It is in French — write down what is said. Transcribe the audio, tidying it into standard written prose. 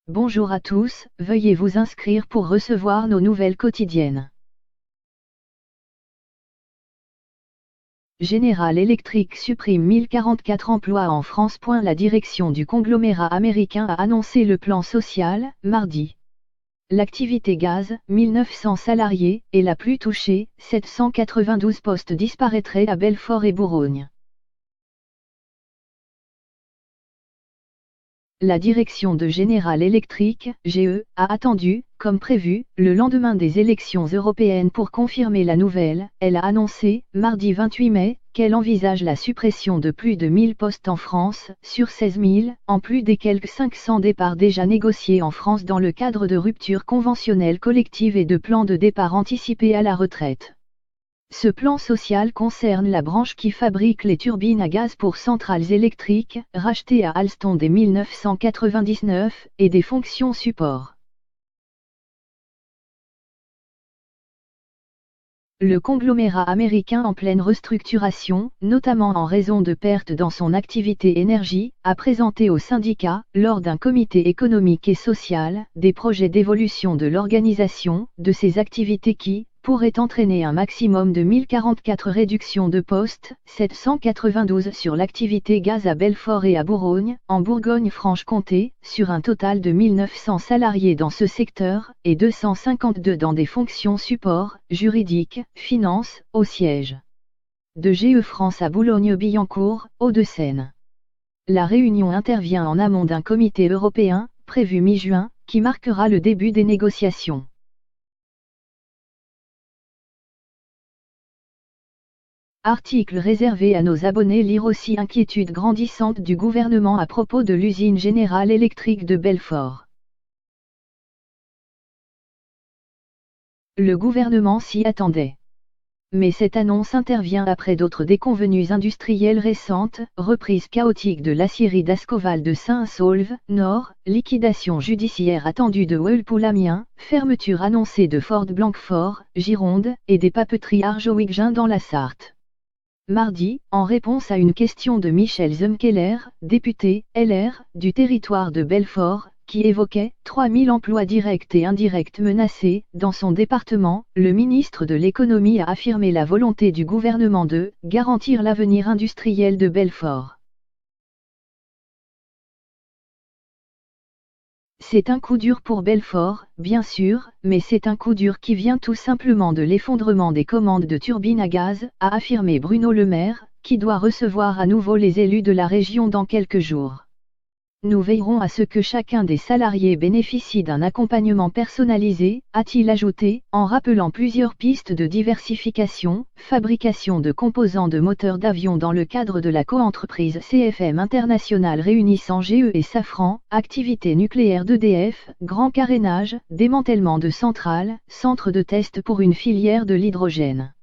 Bonjour à tous, veuillez vous inscrire pour recevoir nos nouvelles quotidiennes. General Electric supprime 1044 emplois en France. La direction du conglomérat américain a annoncé le plan social, mardi. L'activité gaz, 1900 salariés, est la plus touchée, 792 postes disparaîtraient à Belfort et Bourgogne. La direction de General Electric, GE, a attendu, comme prévu, le lendemain des élections européennes pour confirmer la nouvelle. Elle a annoncé, mardi 28 mai, qu'elle envisage la suppression de plus de 1000 postes en France, sur 16 000, en plus des quelques 500 départs déjà négociés en France dans le cadre de ruptures conventionnelles collectives et de plans de départ anticipés à la retraite. Ce plan social concerne la branche qui fabrique les turbines à gaz pour centrales électriques, rachetées à Alstom dès 1999, et des fonctions support. Le conglomérat américain en pleine restructuration, notamment en raison de pertes dans son activité énergie, a présenté aux syndicats, lors d'un comité économique et social, des projets d'évolution de l'organisation, de ses activités qui, pourrait entraîner un maximum de 1044 réductions de postes, 792 sur l'activité gaz à Belfort et à Bourgogne, en Bourgogne-Franche-Comté, sur un total de 1900 salariés dans ce secteur, et 252 dans des fonctions support, juridiques, finances, au siège de GE France à Boulogne-Billancourt, Hauts-de-Seine. La réunion intervient en amont d'un comité européen, prévu mi-juin, qui marquera le début des négociations. Article réservé à nos abonnés. Lire aussi: inquiétude grandissante du gouvernement à propos de l'usine General Electric de Belfort. Le gouvernement s'y attendait. Mais cette annonce intervient après d'autres déconvenues industrielles récentes, reprise chaotique de l'acierie d'Ascoval de Saint-Saulve, Nord, liquidation judiciaire attendue de Whirlpool Amiens, fermeture annoncée de Ford Blanquefort, Gironde, et des papeteries Arjowiggin dans la Sarthe. Mardi, en réponse à une question de Michel Zemkeller, député, LR, du territoire de Belfort, qui évoquait 3000 emplois directs et indirects menacés, dans son département, le ministre de l'économie a affirmé la volonté du gouvernement de garantir l'avenir industriel de Belfort. C'est un coup dur pour Belfort, bien sûr, mais c'est un coup dur qui vient tout simplement de l'effondrement des commandes de turbines à gaz, a affirmé Bruno Le Maire, qui doit recevoir à nouveau les élus de la région dans quelques jours. Nous veillerons à ce que chacun des salariés bénéficie d'un accompagnement personnalisé, a-t-il ajouté, en rappelant plusieurs pistes de diversification, fabrication de composants de moteurs d'avion dans le cadre de la coentreprise CFM International réunissant GE et Safran, activité nucléaire d'EDF, grand carénage, démantèlement de centrales, centre de test pour une filière de l'hydrogène.